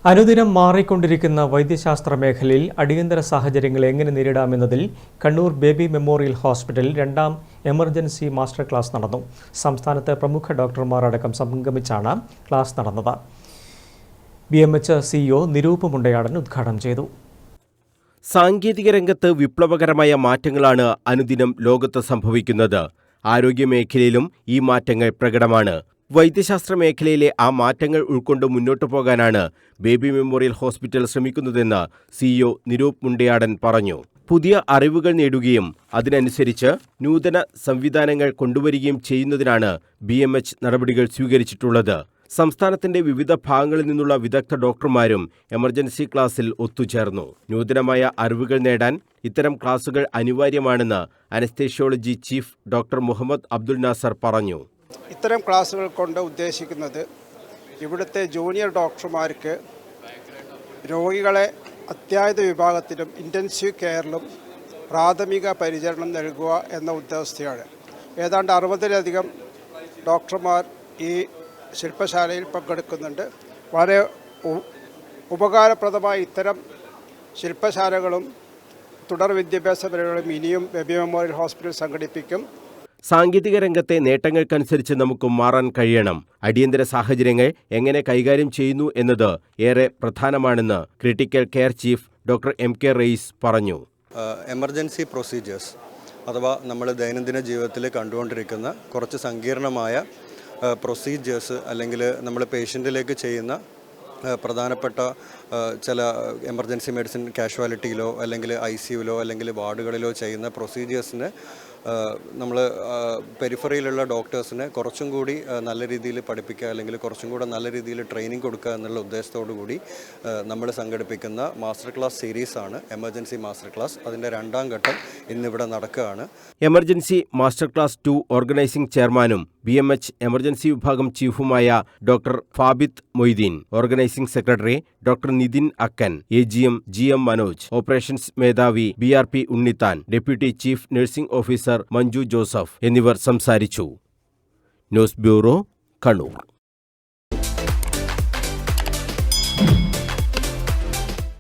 അനുദിനം മാറിക്കൊണ്ടിരിക്കുന്ന വൈദ്യശാസ്ത്ര മേഖലയിൽ അടിയന്തര സാഹചര്യങ്ങൾ എങ്ങനെ നേരിടാമെന്നതിൽ കണ്ണൂർ ബേബി മെമ്മോറിയൽ ഹോസ്പിറ്റലിൽ രണ്ടാം എമർജൻസി മാസ്റ്റർ ക്ലാസ് നടന്നു. സംസ്ഥാനത്തെ പ്രമുഖ ഡോക്ടർമാർ അടക്കം സംഗമിച്ചാണ് ക്ലാസ് നടന്നത്. BMH CEO നിരൂപ് മുണ്ടയാടൻ ഉദ്ഘാടനം ചെയ്തു. സാങ്കേതിക രംഗത്ത് വിപ്ലവകരമായ മാറ്റങ്ങളാണ് അനുദിനം ലോകത്ത് സംഭവിക്കുന്നത്. ആരോഗ്യമേഖലയിലും ഈ മാറ്റങ്ങൾ പ്രകടമാണ്. വൈദ്യശാസ്ത്ര മേഖലയിലെ ആ മാറ്റങ്ങൾ ഉൾക്കൊണ്ട് മുന്നോട്ടു പോകാനാണ് ബേബി മെമ്മോറിയൽ ഹോസ്പിറ്റൽ ശ്രമിക്കുന്നതെന്ന് CEO നിരൂപ് മുണ്ടയാടൻ പറഞ്ഞു. പുതിയ അറിവുകൾ നേടുകയും അതിനനുസരിച്ച് നൂതന സംവിധാനങ്ങൾ കൊണ്ടുവരികയും ചെയ്യുന്നതിനാണ് BMH നടപടികൾ സ്വീകരിച്ചിട്ടുള്ളത്. സംസ്ഥാനത്തിന്റെ വിവിധ ഭാഗങ്ങളിൽ നിന്നുള്ള വിദഗ്ധ ഡോക്ടർമാരും എമർജൻസി ക്ലാസ്സിൽ ഒത്തുചേർന്നു. നൂതനമായ അറിവുകൾ നേടാൻ ഇത്തരം ക്ലാസുകൾ അനിവാര്യമാണെന്ന് anaesthesiology chief doctor Muhammad Abdul Nasar പറഞ്ഞു. ഇത്തരം ക്ലാസുകൾ കൊണ്ട് ഉദ്ദേശിക്കുന്നത് ഇവിടുത്തെ ജൂനിയർ ഡോക്ടർമാർക്ക് രോഗികളെ അത്യാഹിത വിഭാഗത്തിലും ഇൻറ്റൻസീവ് കെയറിലും പ്രാഥമിക പരിചരണം നൽകുക എന്ന ഉദ്യോഗസ്ഥയാണ്. ഏതാണ്ട് 60-ലധികം ഡോക്ടർമാർ ഈ ശില്പശാലയിൽ പങ്കെടുക്കുന്നുണ്ട്. വളരെ ഉപകാരപ്രദമായ ഇത്തരം ശില്പശാലകളും തുടർ വിദ്യാഭ്യാസ പരിപാടികളും ഇനിയും ബേബി മെമ്മോറിയൽ ഹോസ്പിറ്റൽ സംഘടിപ്പിക്കും. സാങ്കേതിക രംഗത്തെ നേട്ടങ്ങൾക്കനുസരിച്ച് നമുക്ക് മാറാൻ കഴിയണം. അടിയന്തര സാഹചര്യങ്ങൾ എങ്ങനെ കൈകാര്യം ചെയ്യുന്നു എന്നത് ഏറെ പ്രധാനമാണെന്ന് critical care chief doctor MK Rais പറഞ്ഞു. എമർജൻസി പ്രൊസീജിയേഴ്സ് അഥവാ നമ്മൾ ദൈനംദിന ജീവിതത്തിൽ കണ്ടുകൊണ്ടിരിക്കുന്ന കുറച്ച് സങ്കീർണമായ പ്രൊസീജിയേഴ്സ് അല്ലെങ്കിൽ നമ്മൾ പേഷ്യൻറ്റിലേക്ക് ചെയ്യുന്ന പ്രധാനപ്പെട്ട ചില എമർജൻസി മെഡിസിൻ കാഷ്വാലിറ്റിയിലോ അല്ലെങ്കിൽ ICUയിലോ അല്ലെങ്കിൽ വാർഡുകളിലോ ചെയ്യുന്ന പ്രൊസീജിയേഴ്സിന് നമ്മൾ പെരിഫറിയിലുള്ള ഡോക്ടേഴ്സിനെ കുറച്ചും കൂടി നല്ല രീതിയിൽ പഠിപ്പിക്കുക അല്ലെങ്കിൽ കുറച്ചും കൂടെ നല്ല രീതിയിൽ ട്രെയിനിങ് കൊടുക്കുക എന്നുള്ള ഉദ്ദേശത്തോടു കൂടി നമ്മൾ സംഘടിപ്പിക്കുന്ന മാസ്റ്റർ ക്ലാസ് സീരീസാണ് എമർജൻസി മാസ്റ്റർ ക്ലാസ്. അതിൻ്റെ രണ്ടാം ഘട്ടം ഇന്നിവിടെ നടക്കുകയാണ്. എമർജൻസി മാസ്റ്റർ ക്ലാസ് 2 ഓർഗനൈസിംഗ് ചെയർമാനും BMH എമർജൻസി വിഭാഗം ചീഫുമായ doctor Fabith Moideen, organising secretary doctor Nithin Akkan, AGM GM Manoj, operations മേധാവി BRP Unnithan, deputy chief nursing officer Manju Joseph എന്നിവർ സംസാരിച്ചു. News bureau, Kannur.